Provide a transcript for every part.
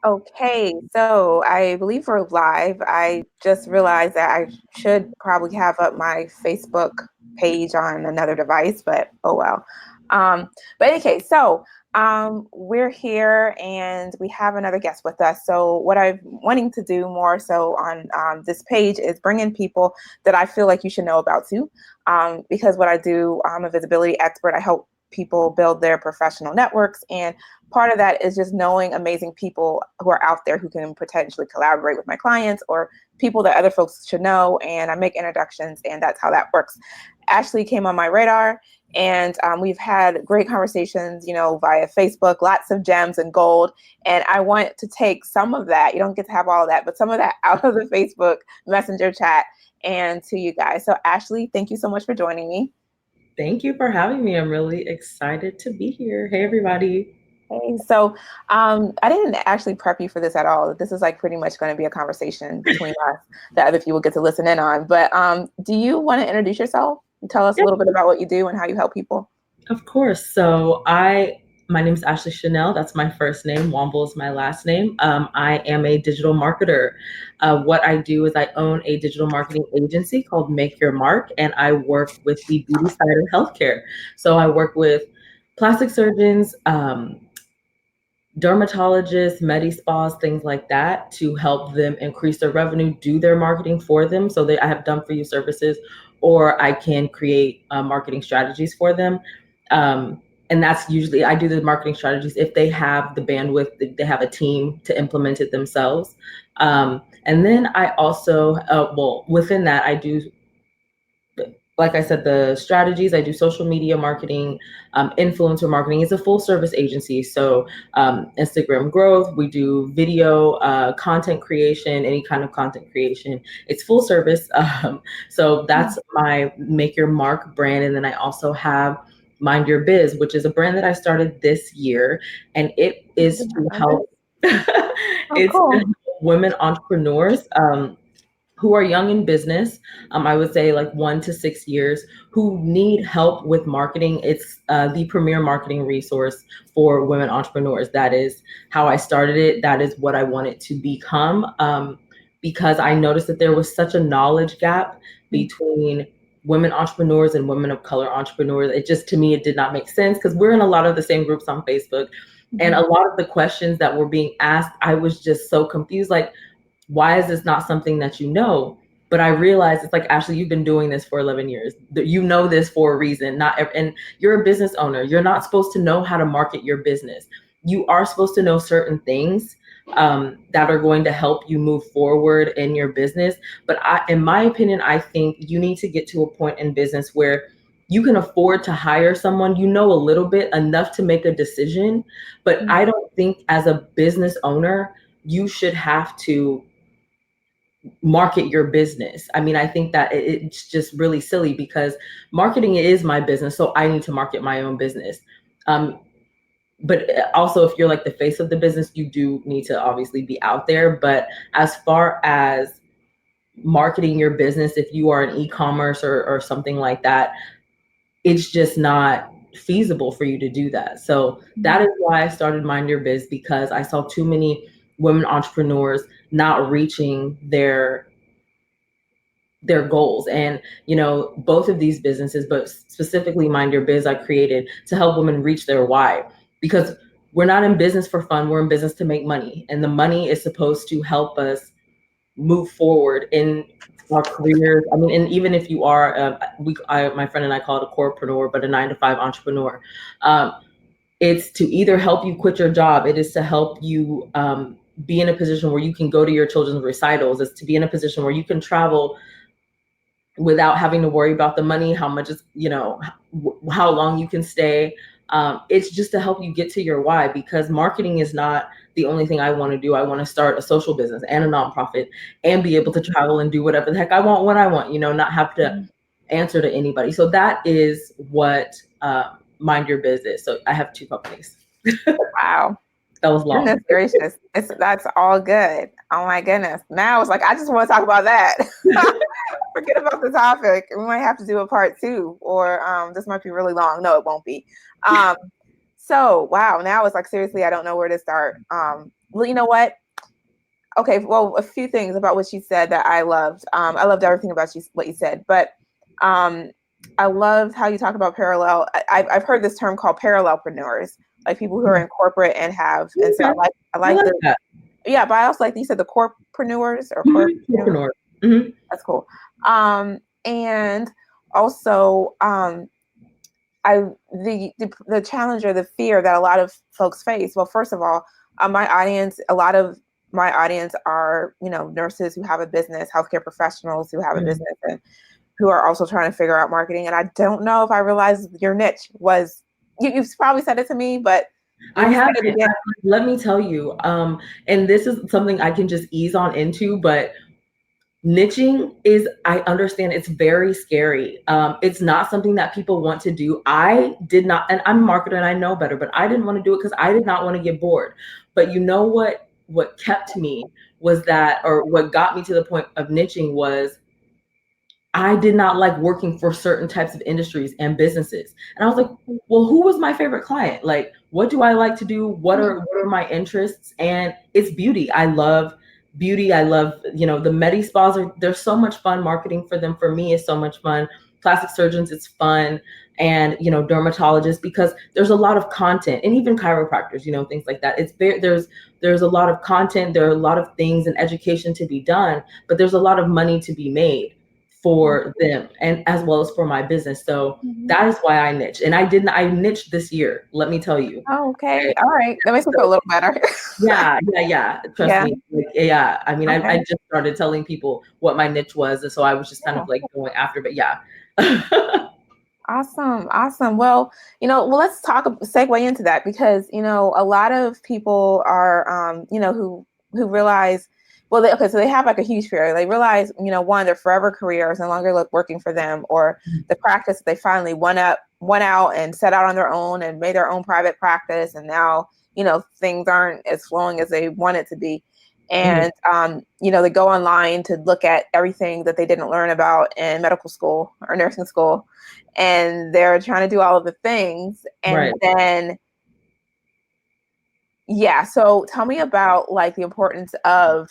Okay, so I believe we're live. I just realized that I should probably have up my Facebook page on another device, but oh well. Um, but in any case, we're here and we have another guest with us. So what I'm wanting to do more so on this page is bring in people that I feel like you should know about too. Because what I do, I'm a visibility expert. I help people build their professional networks, and part of that is just knowing amazing people who are out there who can potentially collaborate with my clients or people that other folks should know. And I make introductions, and that's how that works. Ashleigh came on my radar, and we've had great conversations, via Facebook, lots of gems and gold. And I want to take some of that. You don't get to have all of that, but some of that out of the Facebook Messenger chat and to you guys. So Ashleigh, thank you so much for joining me. Thank you for having me. I'm really excited to be here. Hey, everybody. Okay, so I didn't actually prep you for this at all. This is like pretty much going to be a conversation between us that other people get to listen in on. But do you want to introduce yourself and tell us a Yeah, little bit about what you do and how you help people? of course. My name is Ashleigh Chanel. That's my first name. Womble is my last name. I am a digital marketer. What I do is I own a digital marketing agency called Make Your Mark, and I work with the beauty side of healthcare. So I work with plastic surgeons, dermatologists, med spas, things like that to help them increase their revenue, do their marketing for them. So I have done for you services, or I can create marketing strategies for them. And that's usually I do the marketing strategies if they have the bandwidth, they have a team to implement it themselves. And then I also, within that, I do, like I said, the strategies. I do social media marketing, influencer marketing. It's a full service agency. So Instagram growth, we do video content creation, any kind of content creation. It's full service. So that's my Make Your Mark brand. And then I also have Mind Your Biz, which is a brand that I started this year. And it is to help, Oh, it's to cool. help women entrepreneurs. Who are young in business, I would say like 1 to 6 years, who need help with marketing. It's the premier marketing resource for women entrepreneurs. That is how I started it. That is what I want it to become, because I noticed that there was such a knowledge gap between women entrepreneurs and women of color entrepreneurs. It just, to me, it did not make sense because we're in a lot of the same groups on Facebook. And a lot of the questions that were being asked, I was just so confused. Like, why is this not something that you know? But I realized it's like, Ashley, you've been doing this for 11 years. You know this for a reason. And you're a business owner. You're not supposed to know how to market your business. You are supposed to know certain things that are going to help you move forward in your business. But in my opinion, I think you need to get to a point in business where you can afford to hire someone, you know, a little bit enough to make a decision. But I don't think as a business owner, you should have to market your business. I mean, I think that it's just really silly because marketing is my business, so I need to market my own business. Um, but also, if you're like the face of the business, you do need to obviously be out there. But as far as marketing your business, if you are an e-commerce or something like that, it's just not feasible for you to do that. So that is why I started Mind Your Biz, because I saw too many women entrepreneurs not reaching their goals. And both of these businesses, but specifically Mind Your Biz, I created to help women reach their why, because we're not in business for fun, we're in business to make money, and the money is supposed to help us move forward in our careers. I mean, and even if you are my friend and I call it a corepreneur, but a 9 to 5 entrepreneur, it's to either help you quit your job, it is to help you be in a position where you can go to your children's recitals, it's to be in a position where you can travel without having to worry about the money, how much is, how long you can stay. It's just to help you get to your why, because marketing is not the only thing I want to do. I want to start a social business and a nonprofit and be able to travel and do whatever the heck I want when I want, not have to answer to anybody. So that is what Mind Your Biz is. So I have 2 companies. Wow. That was long. Goodness gracious. That's all good. Oh my goodness. Now it's like, I just want to talk about that. Forget about the topic. We might have to do a part 2, or this might be really long. No, it won't be. So wow, now it's like, seriously, I don't know where to start. well, you know what? Okay, well, a few things about what you said that I loved. I loved everything about what you said, but um, I loved how you talk about parallel. I've heard this term called parallelpreneurs, like people who are in corporate and have, and so Okay. I I like like the, that. yeah, but I also like you said the corppreneurs or corppreneurs. Entrepreneur. Mhm. That's cool. And also, I the challenge or the fear that a lot of folks face. Well, first of all, a lot of my audience are, you know, nurses who have a business, healthcare professionals who have a Mhm. business, and who are also trying to figure out marketing. And I don't know if I realized your niche was. You've probably said it to me, but I will you say have it it. again? Let me tell you, and this is something I can just ease on into, but niching is, I understand it's very scary. It's not something that people want to do. I did not, and I'm a marketer and I know better, but I didn't want to do it because I did not want to get bored. But you know what kept me was that, or what got me to the point of niching was I did not like working for certain types of industries and businesses. And I was like, well, who was my favorite client? Like, what do I like to do? What are my interests? And it's beauty. I love beauty. I love, the Medi spas there's so much fun. Marketing for them for me is so much fun. Plastic surgeons, it's fun. And dermatologists, because there's a lot of content, and even chiropractors, things like that. It's very there's a lot of content, there are a lot of things and education to be done, but there's a lot of money to be made for them and as well as for my business. So Mhm. that is why I niche. And I niched this year, let me tell you. Oh, okay. All right. That makes me feel a So, little better. yeah. Trust Yeah. me. Like, yeah. I mean, I Okay. just started telling people what my niche was. And so I was just kind of Yeah. like going after, but yeah. Awesome. Awesome. Well, let's segue into that because, a lot of people are, who realize, well, so they have like a huge fear. They realize, one, their forever career is no longer working for them, or the practice that they finally went out and set out on their own and made their own private practice. And now, things aren't as flowing as they want it to be. Mhm. And, they go online to look at everything that they didn't learn about in medical school or nursing school, and they're trying to do all of the things. And Right. then, yeah, so tell me about like the importance of,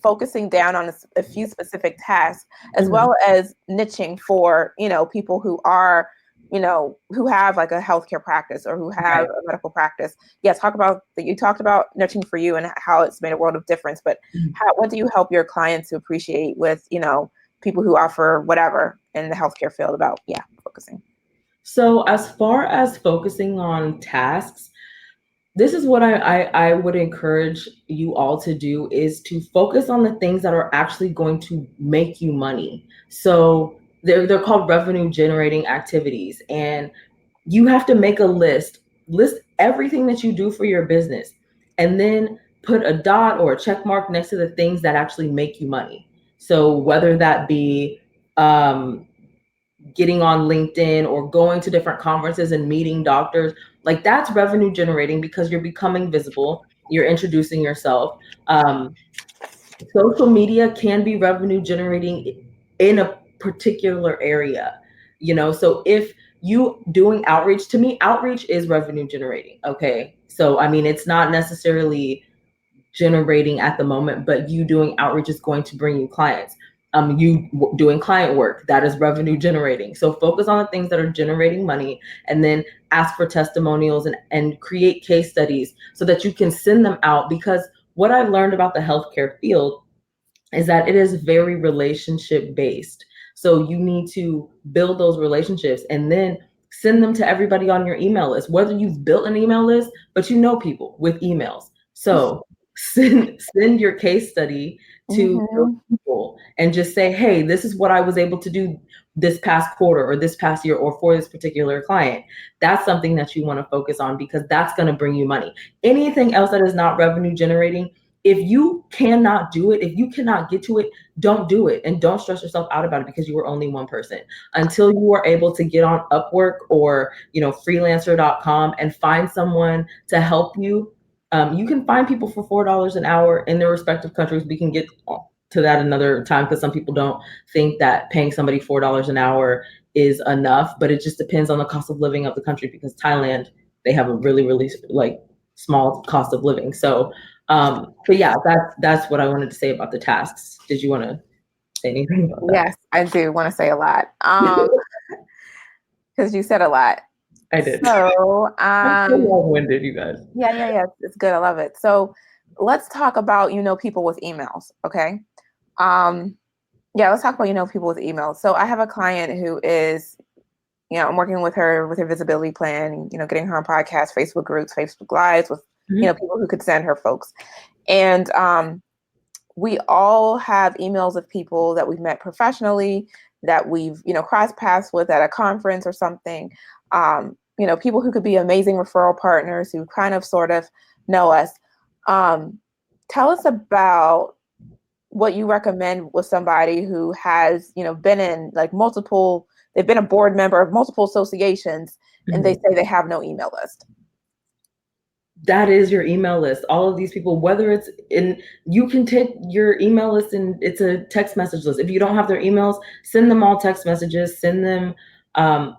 focusing down on a few specific tasks, as Mhm. well as niching for, people who are, who have like a healthcare practice or who have Right. a medical practice. Yeah, talk about that. You talked about niching for you and how it's made a world of difference, but Mhm. what do you help your clients to appreciate with, people who offer whatever in the healthcare field about, yeah, focusing? So as far as focusing on tasks, this is what I would encourage you all to do, is to focus on the things that are actually going to make you money. So they're called revenue generating activities. And you have to make a list everything that you do for your business, and then put a dot or a check mark next to the things that actually make you money. So whether that be um, getting on LinkedIn or going to different conferences and meeting doctors, like that's revenue generating because you're becoming visible, you're introducing yourself. Social media can be revenue generating in a particular area, so if you doing outreach, to me outreach is revenue generating. Okay, so I mean, it's not necessarily generating at the moment, but you doing outreach is going to bring you clients. Doing client work, that is revenue generating. So focus on the things that are generating money, and then ask for testimonials and create case studies so that you can send them out. Because what I've learned about the healthcare field is that it is very relationship based. So you need to build those relationships and then send them to everybody on your email list, whether you've built an email list, but you know people with emails. So send your case study to those Mm-hmm. people and just say, hey, this is what I was able to do this past quarter or this past year or for this particular client. That's something that you want to focus on, because that's going to bring you money. Anything else that is not revenue generating, if you cannot do it, if you cannot get to it, don't do it, and don't stress yourself out about it because you are only one person. Until you are able to get on Upwork or freelancer.com and find someone to help you. You can find people for $4 an hour in their respective countries. We can get to that another time, because some people don't think that paying somebody $4 an hour is enough, but it just depends on the cost of living of the country, because Thailand, they have a really, really like small cost of living. So, but yeah, that's what I wanted to say about the tasks. Did you want to say anything about that? Yes, I do want to say a lot. Because you said a lot. I did. So, I'm so long-winded, you guys. yeah, it's good. I love it. So let's talk about, people with emails. Okay. Yeah, let's talk about, people with emails. So I have a client who is, I'm working with her with her visibility plan, getting her on podcasts, Facebook groups, Facebook Lives with, people who could send her folks. And we all have emails of people that we've met professionally, that we've, crossed paths with at a conference or something. People who could be amazing referral partners who kind of sort of know us. Tell us about what you recommend with somebody who has, been in like they've been a board member of multiple associations, and they say they have no email list. That is your email list. All of these people, whether it's you can take your email list and it's a text message list. If you don't have their emails, send them all text messages, send them,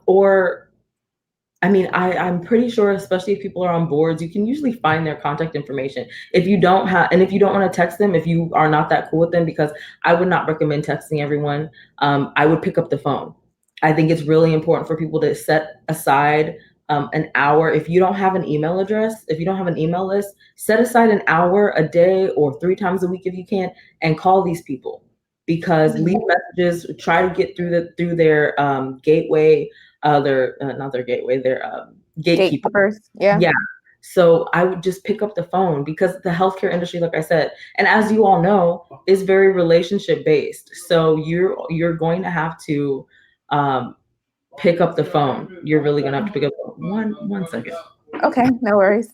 or I mean, I'm pretty sure, especially if people are on boards, you can usually find their contact information. If you don't want to text them, if you are not that cool with them, because I would not recommend texting everyone. I would pick up the phone. I think it's really important for people to set aside an hour. If you don't have an email address, if you don't have an email list, set aside an hour a day or 3 times a week if you can, and call these people, because leave messages, try to get through their gateway. Their not their gateway, their gatekeepers. Yeah. So I would just pick up the phone, because the healthcare industry, like I said, and as you all know, is very relationship based. So you're going to have to pick up the phone. You're really gonna have to pick up the phone. One second. Okay, no worries.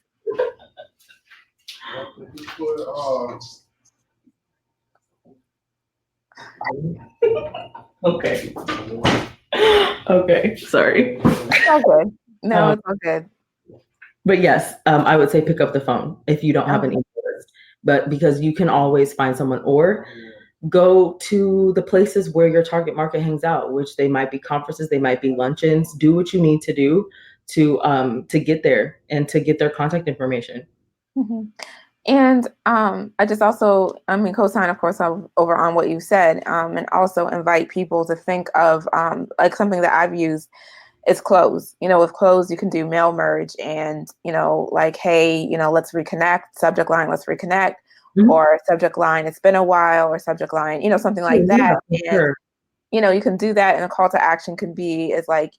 Okay. Okay, sorry. It's all good. No, it's all good. But yes, I would say pick up the phone if you don't have an email list, but because you can always find someone, or go to the places where your target market hangs out, which they might be conferences, they might be luncheons. Do what you need to do to get there and to get their contact information. Mm-hmm. And I just also, co-sign, of course, over on what you said, and also invite people to think of like something that I've used is close. With close, you can do mail merge and, like, hey, let's reconnect, subject line, let's reconnect, or subject line, it's been a while, or subject line, something like that. And, sure. You can do that. And a call to action can be is like,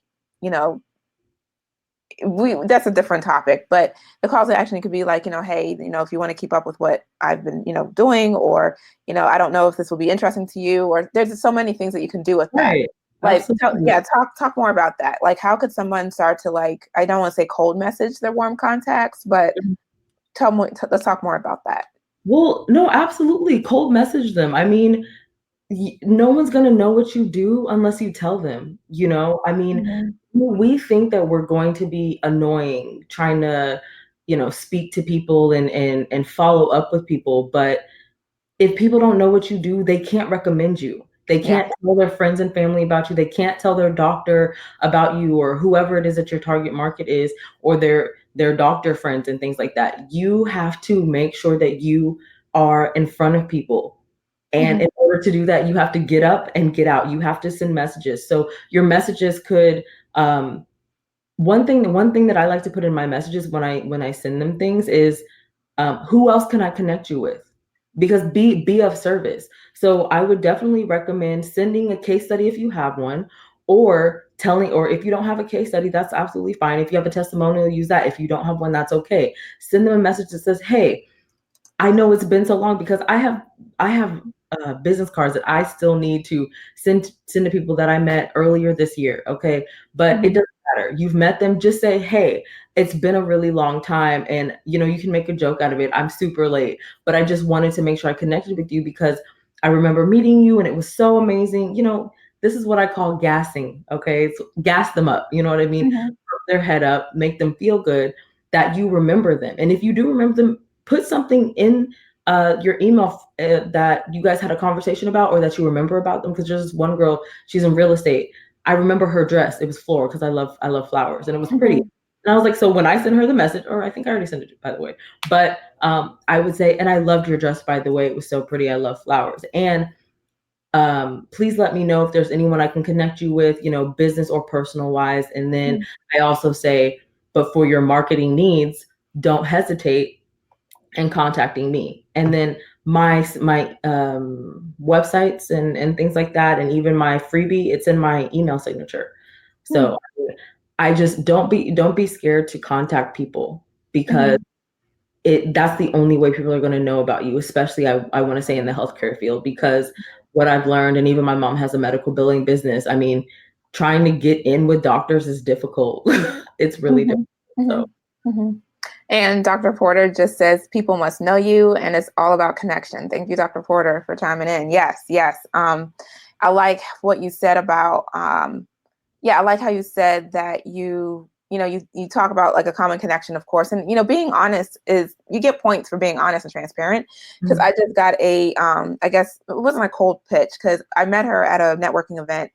that's a different topic, but the call to action could be like, hey, if you want to keep up with what I've been, doing, or, I don't know if this will be interesting to you, or there's just so many things that you can do with that. Right. Like, talk more about that. Like, how could someone start to, like, I don't want to say cold message their warm contacts, but let's talk more about that. Well, no, absolutely. Cold message them. I mean, no one's going to know what you do unless you tell them, I mean, we think that we're going to be annoying trying to, speak to people and follow up with people. But if people don't know what you do, they can't recommend you. They can't tell their friends and family about you. They can't tell their doctor about you, or whoever it is that your target market is, or their doctor friends and things like that. You have to make sure that you are in front of people. And in order to do that, you have to get up and get out. You have to send messages. So your messages could, one thing that I like to put in my messages when I send them things is, who else can I connect you with? Because be of service. So I would definitely recommend sending a case study if you have one, or if you don't have a case study, that's absolutely fine. If you have a testimonial, use that. If you don't have one, that's okay. Send them a message that says, hey, I know it's been so long, because I have business cards that I still need to send to people that I met earlier this year. Okay. But it doesn't matter. You've met them. Just say, hey, it's been a really long time. And, you can make a joke out of it. I'm super late, but I just wanted to make sure I connected with you, because I remember meeting you and it was so amazing. This is what I call gassing. Okay. So gas them up. You know what I mean? Put their head up, make them feel good that you remember them. And if you do remember them, put something in your email that you guys had a conversation about, or that you remember about them. Because there's this one girl, she's in real estate. I remember her dress. It was floral, because I love flowers, and it was pretty. And And I was like, so when I send her the message, or I think I already sent it, by the way, but I would say, and I loved your dress, by the way, it was so pretty. I love flowers. And please let me know if there's anyone I can connect you with, business or personal wise. And then I also say, but for your marketing needs, don't hesitate in contacting me. And then my websites and things like that, and even my freebie, it's in my email signature. So I just don't be scared to contact people, because that's the only way people are going to know about you, especially I want to say in the healthcare field, because what I've learned, and even my mom has a medical billing business. I mean, trying to get in with doctors is difficult. It's really difficult. So. And Dr. Porter just says people must know you, and it's all about connection. Thank you, Dr. Porter, for chiming in. Yes. I like what you said about I like how you said that you talk about like a common connection, of course, and being honest is, you get points for being honest and transparent. Because I just got I guess it wasn't a cold pitch, because I met her at a networking event,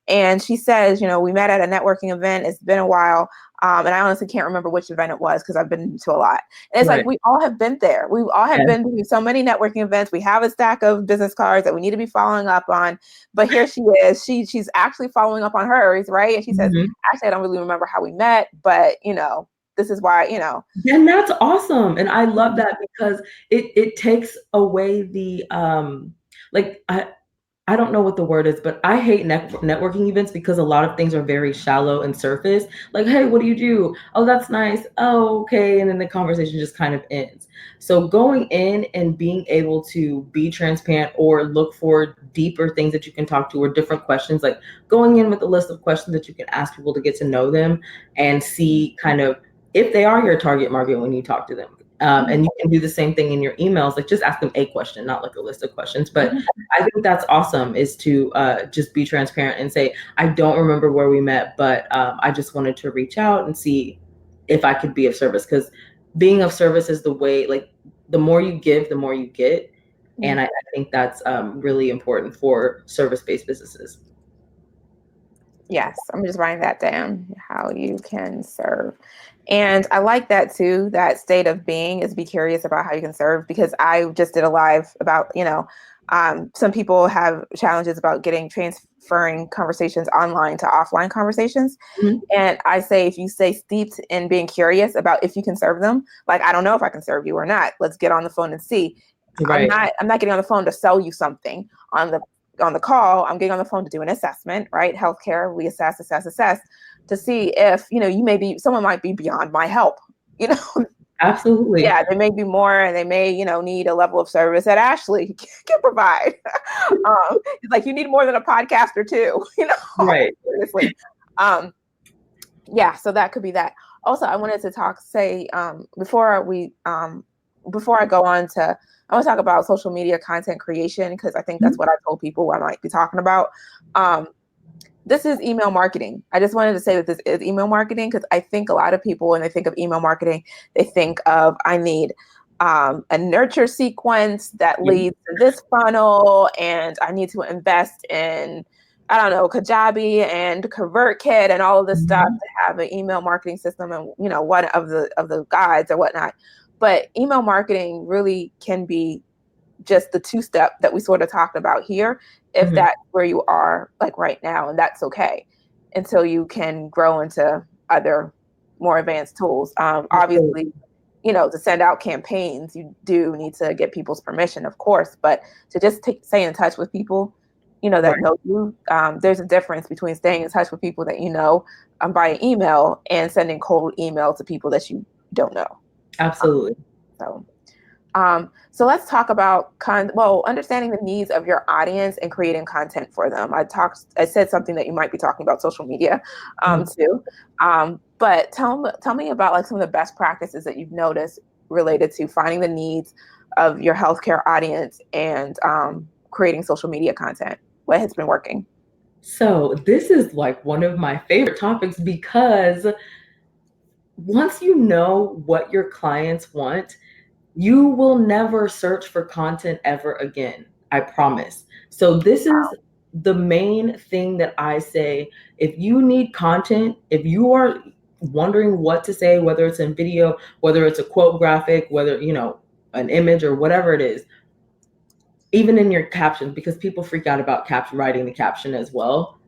and she says, we met at a networking event. It's been a while. And I honestly can't remember which event it was, because I've been to a lot. And it's like, we all have been there. We all have been to so many networking events. We have a stack of business cards that we need to be following up on. But here she is. She's actually following up on hers, right? And she says, actually, I don't really remember how we met, but, this is why, And that's awesome. And I love that, because it takes away the, I don't know what the word is, but I hate networking events, because a lot of things are very shallow and surface. Like, hey, what do you do? Oh, that's nice. Oh, okay. And then the conversation just kind of ends. So going in and being able to be transparent, or look for deeper things that you can talk to, or different questions, like going in with a list of questions that you can ask people to get to know them and see kind of if they are your target market when you talk to them. And you can do the same thing in your emails, like just ask them a question, not like a list of questions. But I think that's awesome, is to just be transparent and say, I don't remember where we met, but I just wanted to reach out and see if I could be of service. Because being of service is the way, like the more you give, the more you get. And I think that's really important for service-based businesses. Yes, I'm just writing that down, how you can serve. And I like that too, that state of being is be curious about how you can serve, because I just did a live about, some people have challenges about transferring conversations online to offline conversations. And I say, if you stay steeped in being curious about if you can serve them, like, I don't know if I can serve you or not. Let's get on the phone and see. Right. I'm not getting on the phone to sell you something on the call. I'm getting on the phone to do an assessment, right? Healthcare, we assess to see if, someone might be beyond my help, Absolutely. Yeah, they may be more, and they may, need a level of service that Ashleigh can provide. It's like, you need more than a podcaster too, Right. Seriously. So that could be that. Also, I wanted to say, before I go on to, I want to talk about social media content creation, because I think that's what I told people I might be talking about. This is email marketing. I just wanted to say that this is email marketing, because I think a lot of people, when they think of email marketing, they think of, I need a nurture sequence that leads to this funnel, and I need to invest in, I don't know, Kajabi and ConvertKit and all of this stuff to have an email marketing system, and one of the guides or whatnot. But email marketing really can be just the two-step that we sort of talked about here, if that's where you are, like right now, and that's okay, until you can grow into other more advanced tools. Obviously, to send out campaigns, you do need to get people's permission, of course, but to just stay in touch with people, that know you, there's a difference between staying in touch with people that via email, and sending cold email to people that you don't know. Absolutely. So let's talk about understanding the needs of your audience and creating content for them. I said something that you might be talking about social media too. But tell me about like some of the best practices that you've noticed related to finding the needs of your healthcare audience and creating social media content. What has been working? So this is like one of my favorite topics, because once you know what your clients want, you will never search for content ever again. I promise. So this is the main thing that I say. If you need content, if you are wondering what to say, whether it's in video, whether it's a quote graphic, whether, an image or whatever it is, even in your captions, because people freak out about writing the caption as well.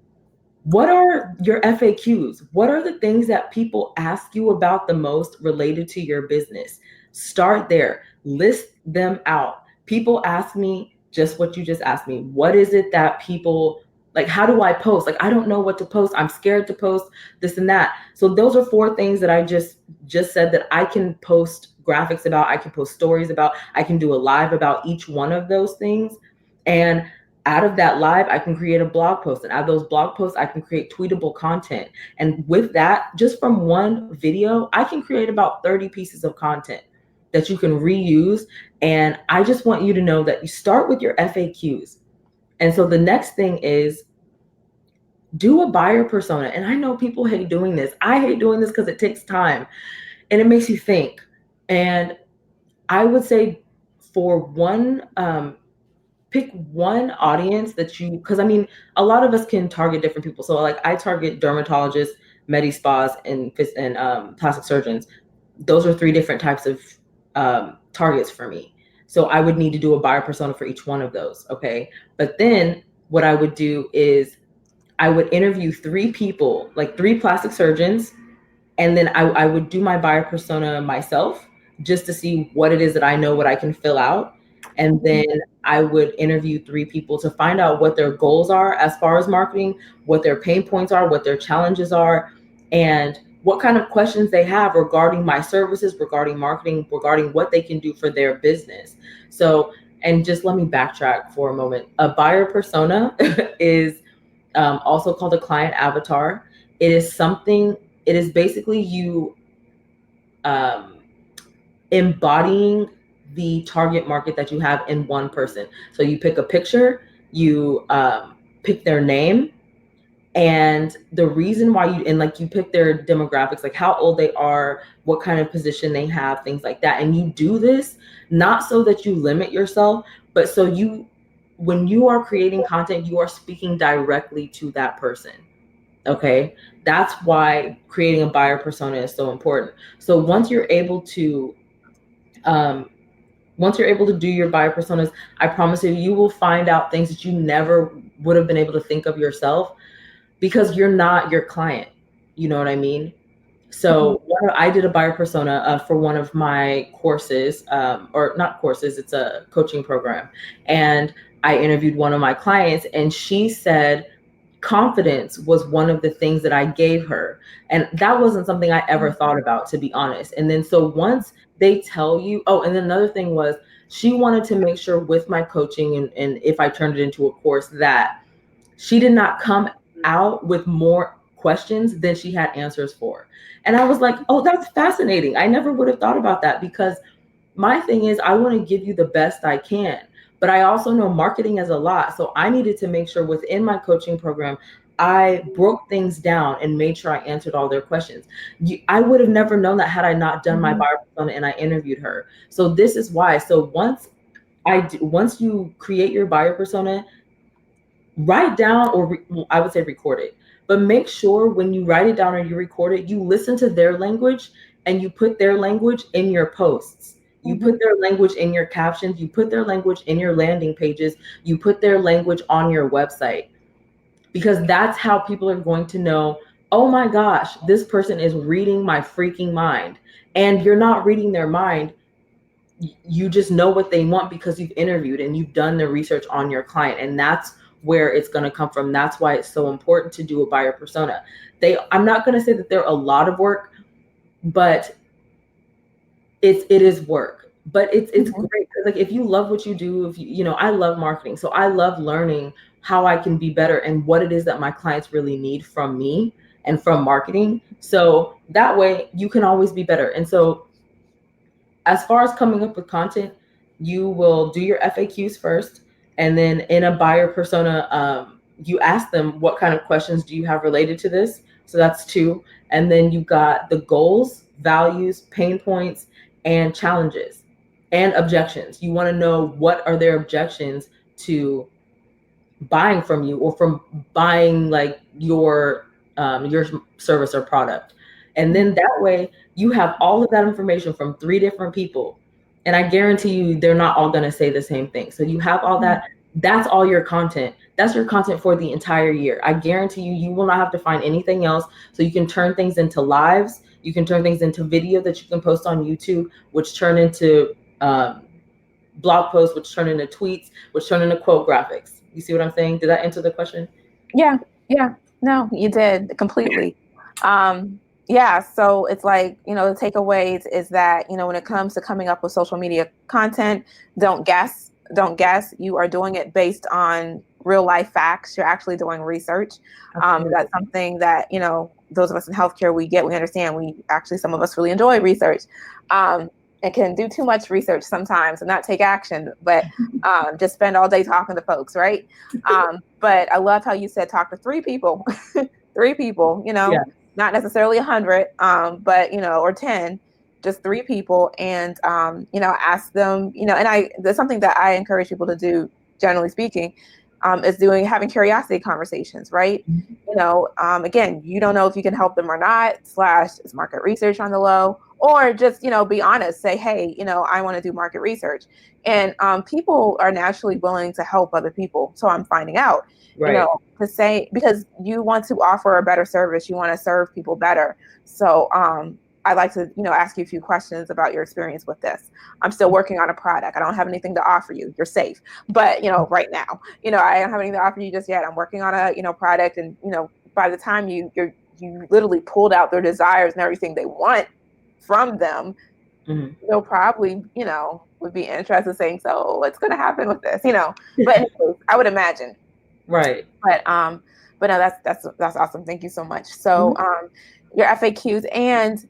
What are your FAQs? What are the things that people ask you about the most related to your business? Start there. List them out. People ask me just what you just asked me. What is it that people like? How do I post? Like, I don't know what to post. I'm scared to post this and that. So those are 4 things that I just said that I can post graphics about. I can post stories about. I can do a live about each one of those things. And out of that live, I can create a blog post. And out of those blog posts, I can create tweetable content. And with that, just from one video, I can create about 30 pieces of content that you can reuse. And I just want you to know that you start with your FAQs. And so the next thing is do a buyer persona. And I know people hate doing this. I hate doing this because it takes time and it makes you think. And I would say for one, pick one audience that you, because I mean, a lot of us can target different people. So like I target dermatologists, med spas, and plastic surgeons. Those are 3 different types of targets for me. So I would need to do a buyer persona for each one of those. Okay. But then what I would do is I would interview 3 people, like 3 plastic surgeons, and then I would do my buyer persona myself just to see what it is that I know, what I can fill out. And then I would interview 3 people to find out what their goals are as far as marketing, what their pain points are, what their challenges are, and what kind of questions they have regarding my services, regarding marketing, regarding what they can do for their business. So, and just let me backtrack for a moment. A buyer persona is also called a client avatar. It is basically you embodying the target market that you have in one person. So you pick a picture, you pick their name, and the reason why you pick their demographics, like how old they are, what kind of position they have, things like that. And you do this not so that you limit yourself, but so when you are creating content, you are speaking directly to that person. Okay, that's why creating a buyer persona is so important. So once you're able to do your buyer personas, I promise you will find out things that you never would have been able to think of yourself, because you're not your client. You know what I mean? So I did a buyer persona for one of my courses, or not courses, it's a coaching program. And I interviewed one of my clients, and she said confidence was one of the things that I gave her. And that wasn't something I ever thought about, to be honest. And then so once they tell you, oh, and then another thing was she wanted to make sure with my coaching and if I turned it into a course, that she did not come out with more questions than she had answers for. And I was like, oh, that's fascinating. I never would have thought about that, because my thing is I want to give you the best I can. But I also know marketing is a lot. So I needed to make sure within my coaching program, I broke things down and made sure I answered all their questions. I would have never known that had I not done my buyer persona and I interviewed her. So this is why. So once you create your buyer persona, write down, or I would say record it, but make sure when you write it down or you record it, you listen to their language and you put their language in your posts. You put their language in your captions, you put their language in your landing pages, you put their language on your website, because that's how people are going to know, oh my gosh, this person is reading my freaking mind. And you're not reading their mind. You just know what they want because you've interviewed and you've done the research on your client. And that's where it's going to come from. That's why it's so important to do a buyer persona. I'm not going to say that they're a lot of work, but it is work. But it's great, because like if you love what you do, if you I love marketing, so I love learning how I can be better and what it is that my clients really need from me and from marketing. So that way you can always be better. And so as far as coming up with content, you will do your FAQs first, and then in a buyer persona, you ask them what kind of questions do you have related to this. So that's 2. And then you got the goals, values, pain points, and challenges and objections. You want to know what are their objections to buying from you, or from buying like your service or product. And then that way you have all of that information from 3 different people. And I guarantee you they're not all going to say the same thing. So you have all that. That's all your content. That's your content for the entire year. I guarantee you, you will not have to find anything else. So you can turn things into lives. You can turn things into video that you can post on YouTube, which turn into blog posts, which turn into tweets, which turn into quote graphics. You see what I'm saying? Did that answer the question? Yeah. No, you did completely. Yeah, so it's like, the takeaways is that, when it comes to coming up with social media content, don't guess. Don't guess. You are doing it based on real life facts. You're actually doing research. That's something that, those of us in healthcare, we understand. Some of us really enjoy research. And can do too much research sometimes and not take action, but just spend all day talking to folks, right? But I love how you said talk to 3 people, 3 people, Yeah. not necessarily 100, but, or 10, just 3 people, and, ask them, and there's something that I encourage people to do, generally speaking, is having curiosity conversations, right? Again, you don't know if you can help them or not, / is market research on the low, or just, be honest, say, hey, I want to do market research. And people are naturally willing to help other people. So I'm finding out, Right. to say, because you want to offer a better service, you want to serve people better. So I'd like to, ask you a few questions about your experience with this. I'm still working on a product. I don't have anything to offer you. You're safe. But, right now, I don't have anything to offer you just yet. I'm working on a, product. And, by the time you literally pulled out their desires and everything they want from them, they'll probably, would be interested in saying, so what's going to happen with this, but anyways, I would imagine. Right. But no, that's awesome. Thank you so much. So your FAQs and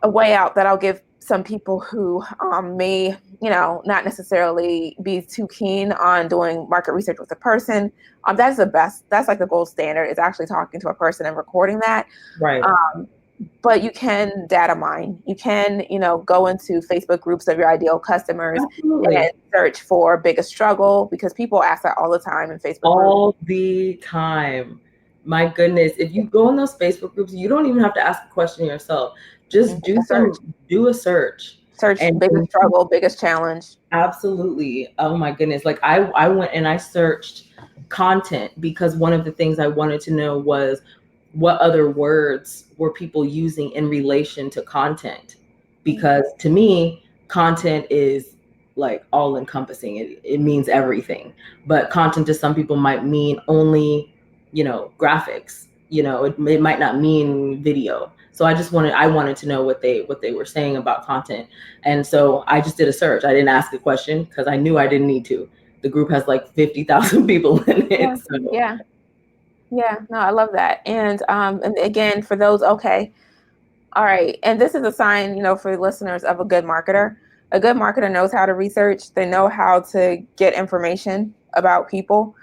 a way out that I'll give some people who may, not necessarily be too keen on doing market research with a person. That's the best. That's like the gold standard, is actually talking to a person and recording that. Right. But you can data mine. You can, go into Facebook groups of your ideal customers. Absolutely. And search for biggest struggle, because people ask that all the time in Facebook all groups. the time. My goodness, if you go in those Facebook groups, you don't even have to ask a question yourself. Just do a search. Search And biggest struggle, biggest challenge. Absolutely. Oh my goodness. Like I went and I searched content, because one of the things I wanted to know was what other words were people using in relation to content. Because to me, content is like all encompassing. It means everything. But content to some people might mean only, graphics. It might not mean video. So I wanted to know what they were saying about content. And so I just did a search. I didn't ask a question because I knew I didn't need to. The group has like 50,000 people in it. Yeah. So. Yeah. No, I love that. And again, for those, okay. All right. And this is a sign, for listeners, of a good marketer. A good marketer knows how to research. They know how to get information about people.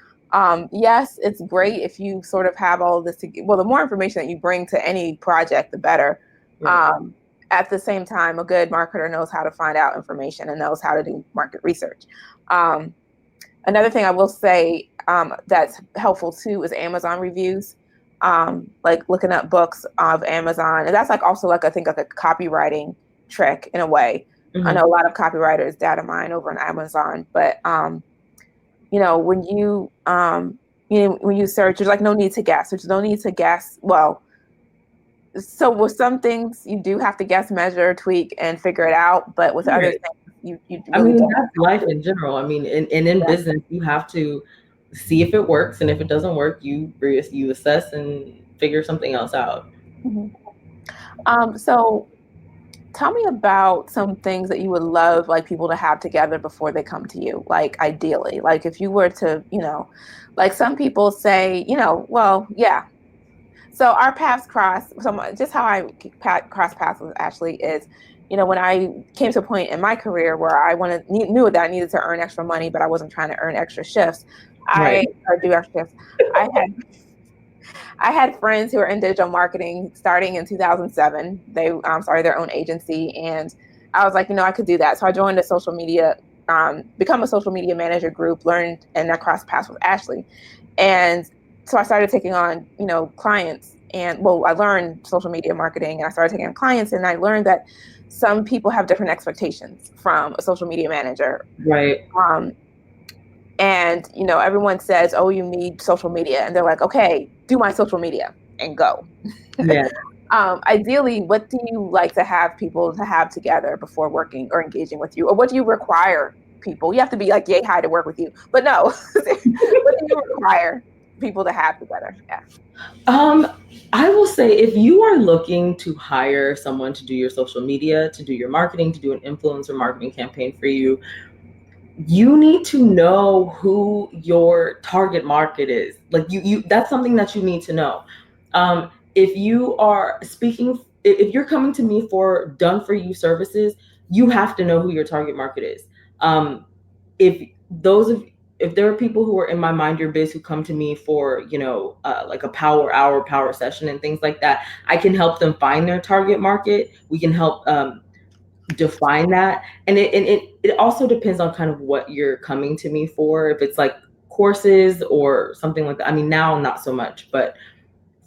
Yes, it's great if you sort of have all of this. Well, the more information that you bring to any project, the better. Right. At the same time, a good marketer knows how to find out information and knows how to do market research. Another thing I will say that's helpful too is Amazon reviews. Like looking up books of Amazon, and that's like also like I think like a copywriting trick in a way. I know a lot of copywriters data mine over on Amazon, but when you when you search, there's like no need to guess. There's no need to guess. Well, so with some things you do have to guess, measure, tweak, and figure it out. But with other things, you really don't. That's life in general. In business, you have to see if it works, and if it doesn't work, you assess and figure something else out. So tell me about some things that you would love like people to have together before they come to you. Like ideally, like if you were to, like some people say, well, yeah. So our paths cross. So just how I cross paths with Ashleigh is, when I came to a point in my career where I knew that I needed to earn extra money, but I wasn't trying to earn extra shifts. Or do extra shifts. I had friends who were in digital marketing starting in 2007. They started their own agency, and I was like, I could do that. So I joined a social media, become a social media manager group, learned, and I crossed paths with Ashleigh. And so I started taking on, clients, and well, I learned social media marketing, and I started taking on clients, and I learned that some people have different expectations from a social media manager. Right. And, everyone says, oh, you need social media. And they're like, okay, do my social media and go. Yeah. Ideally, what do you like to have people to have together before working or engaging with you? Or what do you require people? You have to be like yay high to work with you. But no, what do you require people to have together? Yeah. I will say, if you are looking to hire someone to do your social media, to do your marketing, to do an influencer marketing campaign for you, you need to know who your target market is. Like you that's something that you need to know. If you are if you're coming to me for done for you services, you have to know who your target market is. If those of if there are people who are in my Mind Your Biz who come to me for, like a power hour, power session and things like that, I can help them find their target market. We can help define that. And it also depends on kind of what you're coming to me for. If it's like courses or something like that. I mean, now not so much, but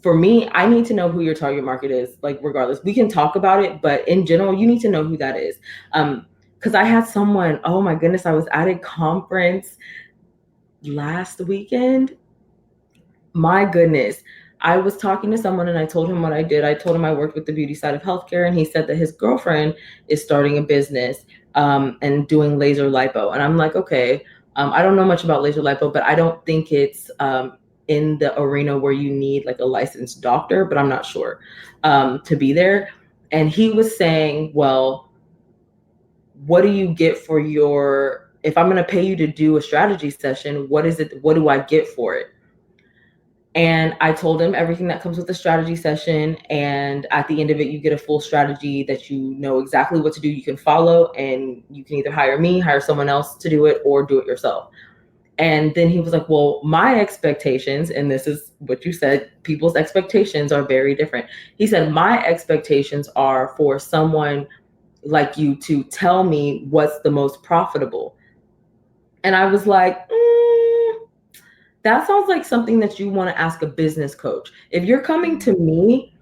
for me, I need to know who your target market is. Like, regardless, we can talk about it, but in general, you need to know who that is. Because I had someone, oh my goodness, I was at a conference last weekend. My goodness. I was talking to someone and I told him what I did. I told him I worked with the beauty side of healthcare, and he said that his girlfriend is starting a business and doing laser lipo. And I'm like, okay, I don't know much about laser lipo, but I don't think it's in the arena where you need like a licensed doctor, but I'm not sure to be there. And he was saying, well, what do you get for if I'm going to pay you to do a strategy session, what do I get for it? And I told him everything that comes with the strategy session. And at the end of it, you get a full strategy that you know exactly what to do. You can follow, and you can either hire me, hire someone else to do it, or do it yourself. And then he was like, well, my expectations, and this is what you said, people's expectations are very different. He said, my expectations are for someone like you to tell me what's the most profitable. And I was like, that sounds like something that you want to ask a business coach. If you're coming to me,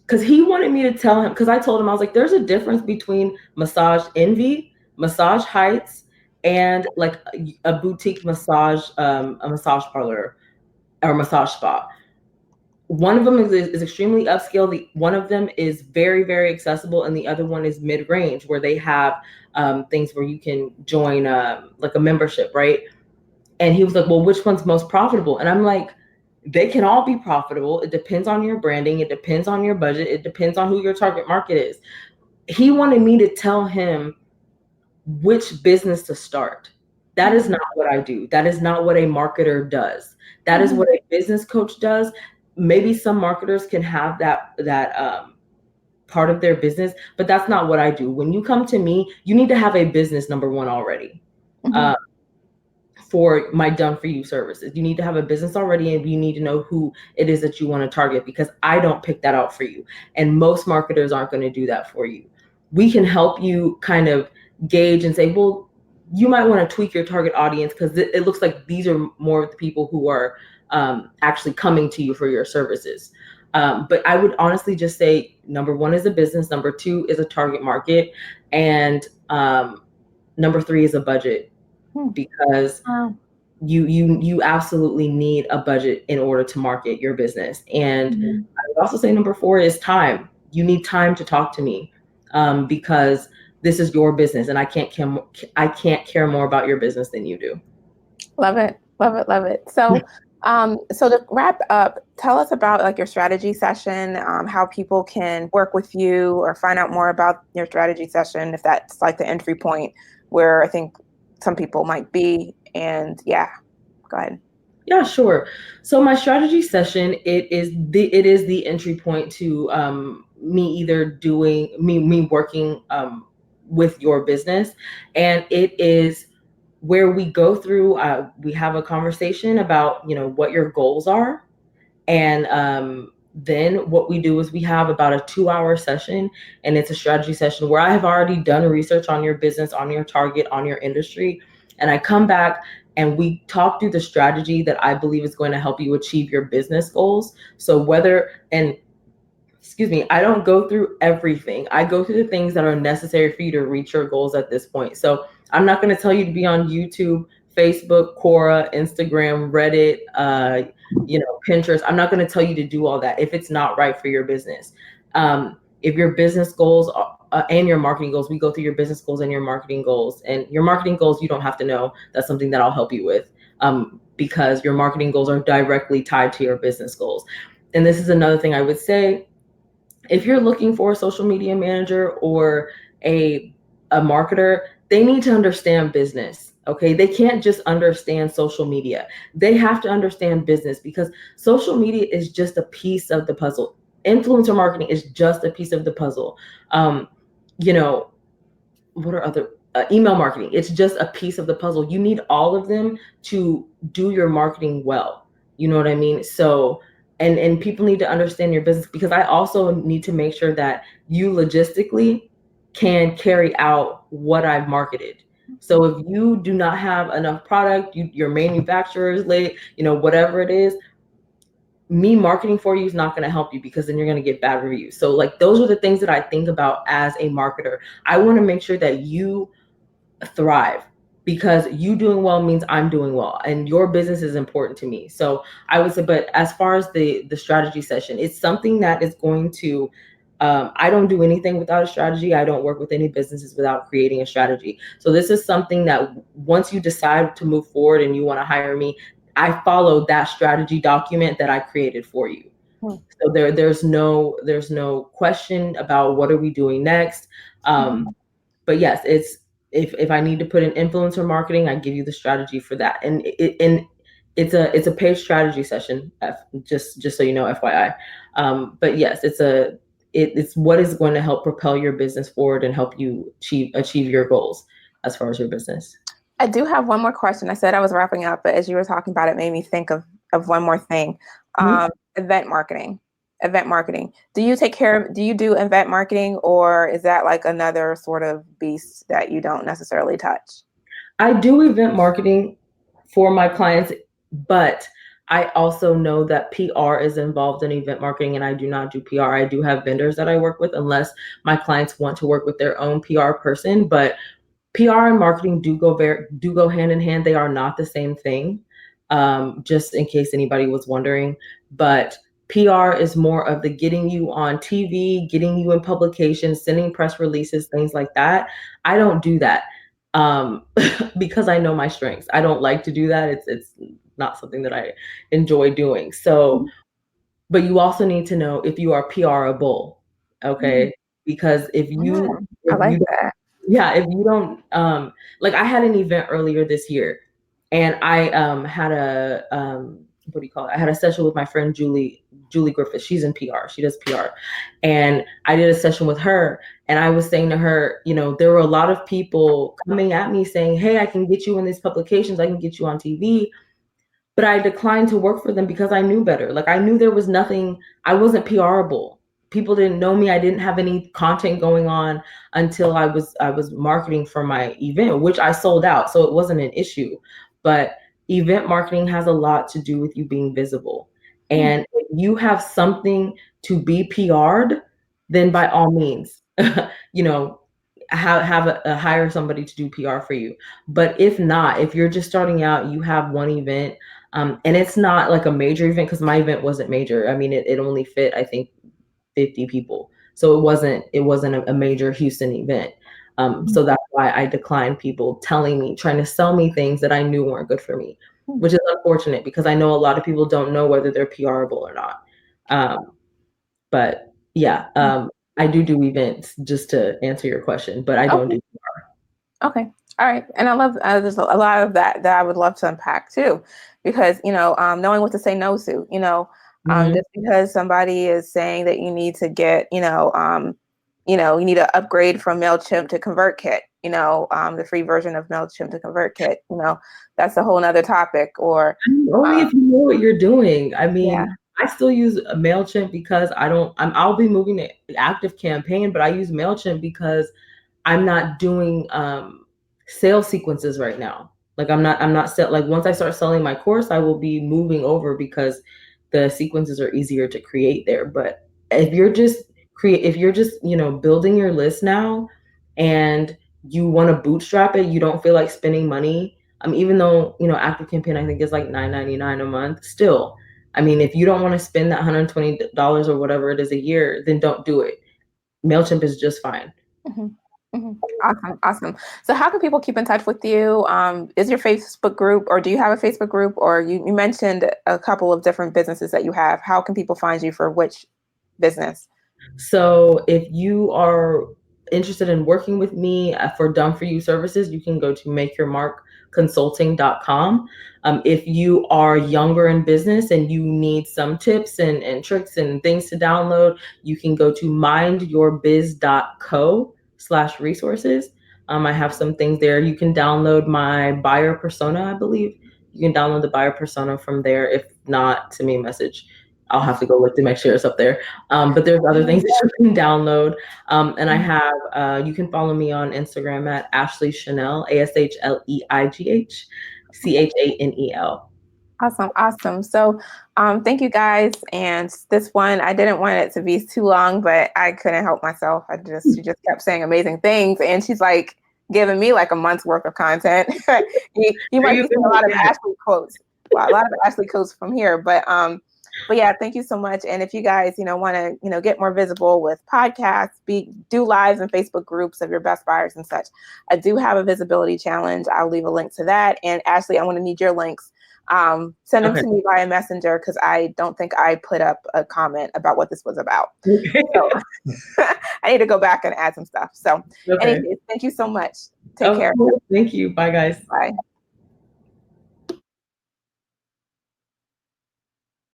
because he wanted me to tell him, because I told him, I was like, there's a difference between Massage Envy, Massage Heights, and like a boutique massage, a massage parlor or massage spa. One of them is extremely upscale. One of them is very, very accessible. And the other one is mid-range, where they have things where you can join like a membership, right? And he was like, well, which one's most profitable? And I'm like, they can all be profitable. It depends on your branding. It depends on your budget. It depends on who your target market is. He wanted me to tell him which business to start. That is not what I do. That is not what a marketer does. That is what a business coach does. Maybe some marketers can have that part of their business, but that's not what I do. When you come to me, you need to have a business, number one, already. For my done for you services, you need to have a business already, and you need to know who it is that you want to target, because I don't pick that out for you, and most marketers aren't going to do that for you. We can help you kind of gauge and say, well, you might want to tweak your target audience, because it looks like these are more of the people who are actually coming to you for your services. But I would honestly just say, number one is a business, number two is a target market, and number three is a budget. Because you absolutely need a budget in order to market your business. And I would also say number four is time. You need time to talk to me, because this is your business, and I can't care more about your business than you do. Love it, love it, love it. So, so to wrap up, tell us about like your strategy session, how people can work with you or find out more about your strategy session, if that's like the entry point where I think some people might be. And yeah, go ahead. Yeah, sure. So my strategy session, it is the entry point to me working with your business, and it is where we go through. We have a conversation about what your goals are, and then what we do is we have about a 2-hour session, and it's a strategy session where I have already done research on your business, on your target, on your industry. and I come back and we talk through the strategy that I believe is going to help you achieve your business goals. So whether, and excuse me, I don't go through everything. I go through the things that are necessary for you to reach your goals at this point. So I'm not going to tell you to be on YouTube, Facebook, Quora, Instagram, Reddit, Pinterest. I'm not going to tell you to do all that if it's not right for your business. If your business goals and your marketing goals, we go through your business goals and your marketing goals. And your marketing goals, you don't have to know. That's something that I'll help you with, because your marketing goals are directly tied to your business goals. And this is another thing I would say. If you're looking for a social media manager or a marketer, they need to understand business. Okay, they can't just understand social media. They have to understand business, because social media is just a piece of the puzzle. Influencer marketing is just a piece of the puzzle. You know, what are other email marketing? It's just a piece of the puzzle. You need all of them to do your marketing well. You know what I mean? So, and people need to understand your business, because I also need to make sure that you logistically can carry out what I've marketed. So if you do not have enough product, your manufacturer is late, whatever it is, me marketing for you is not going to help you, because then you're going to get bad reviews. So like, those are the things that I think about as a marketer. I want to make sure that you thrive, because you doing well means I'm doing well, and your business is important to me. So I would say, but as far as the strategy session, it's something that is going to, I don't do anything without a strategy. I don't work with any businesses without creating a strategy. So this is something that once you decide to move forward and you want to hire me, I follow that strategy document that I created for you. So there's no question about what are we doing next. But yes, it's, if I need to put in influencer marketing, I give you the strategy for that. And it's a paid strategy session, just so you know, FYI. But yes, it's what is going to help propel your business forward and help you achieve your goals as far as your business. I do have one more question. I said I was wrapping up, but as you were talking about it, made me think of one more thing. Event marketing. Do you do event marketing, or is that like another sort of beast that you don't necessarily touch? I do event marketing for my clients, but I also know that PR is involved in event marketing, and I do not do PR. I do have vendors that I work with, unless my clients want to work with their own PR person. But PR and marketing do go hand in hand. They are not the same thing, just in case anybody was wondering. But PR is more of the getting you on TV, getting you in publications, sending press releases, things like that. I don't do that, because I know my strengths. I don't like to do that. It's not something that I enjoy doing. So, but you also need to know if you are PRable, okay? Because if you I like that. yeah, if you don't, like, I had an event earlier this year, and I had a what do you call it? I had a session with my friend Julie Griffith. She's in PR. She does PR, and I did a session with her. And I was saying to her, there were a lot of people coming at me saying, "Hey, I can get you in these publications. I can get you on TV." But I declined to work for them because I knew better. Like, I knew there was nothing. I wasn't PRable. People didn't know me. I didn't have any content going on until I was marketing for my event, which I sold out, so it wasn't an issue. But event marketing has a lot to do with you being visible. And if you have something to be PR'd, then by all means, hire somebody to do PR for you. But if not, if you're just starting out, you have one event, and it's not like a major event, because my event wasn't major. I mean, it only fit, I think, 50 people. So it wasn't a major Houston event. So that's why I declined people trying to sell me things that I knew weren't good for me, which is unfortunate, because I know a lot of people don't know whether they're PRable or not. But yeah, I do events, just to answer your question, but I don't do PR. Okay. All right. And I love, there's a lot of that I would love to unpack too, because, knowing what to say no to, just because somebody is saying that you need to get, you need to upgrade from MailChimp to ConvertKit, the free version of MailChimp to ConvertKit, that's a whole nother topic. Or only if you know what you're doing. I mean, yeah. I still use MailChimp because I'll be moving to ActiveCampaign, but I use MailChimp because I'm not doing sales sequences right now. Like I'm not set. Like once I start selling my course, I will be moving over because the sequences are easier to create there. But if you're just, you know, building your list now and you want to bootstrap it, you don't feel like spending money. Even though, you know, Active Campaign I think is like $9.99 a month, still. I mean, if you don't want to spend that $120 or whatever it is a year, then don't do it. MailChimp is just fine. Mm-hmm. Mm-hmm. Awesome. So how can people keep in touch with you? Is your Facebook group, or do you have a Facebook group, or you mentioned a couple of different businesses that you have. How can people find you for which business? So if you are interested in working with me for done for you services, you can go to makeyourmarkconsulting.com. If you are younger in business and you need some tips and tricks and things to download, you can go to mindyourbiz.co/resources. I have some things there. You can download my buyer persona, I believe. You can download the buyer persona from there. If not, send me a message. I'll have to go look to make sure it's up there. But there's other things that you can download. And I have, you can follow me on Instagram at Ashleigh Chanel, ASHLEIGH CHANEL. Awesome. Thank you guys. And this one, I didn't want it to be too long, but I couldn't help myself. She just kept saying amazing things. And she's like giving me like a month's worth of content. you might be seeing a lot of Ashleigh quotes. Well, a lot of Ashleigh quotes from here, but yeah, thank you so much. And if you guys, want to, get more visible with podcasts, do lives and Facebook groups of your best buyers and such. I do have a visibility challenge. I'll leave a link to that. And Ashleigh, I want to need your links. Send them to me via Messenger, because I don't think I put up a comment about what this was about. So I need to go back and add some stuff. So anyways, thank you so much. Take care. Thank you. Bye, guys. Bye.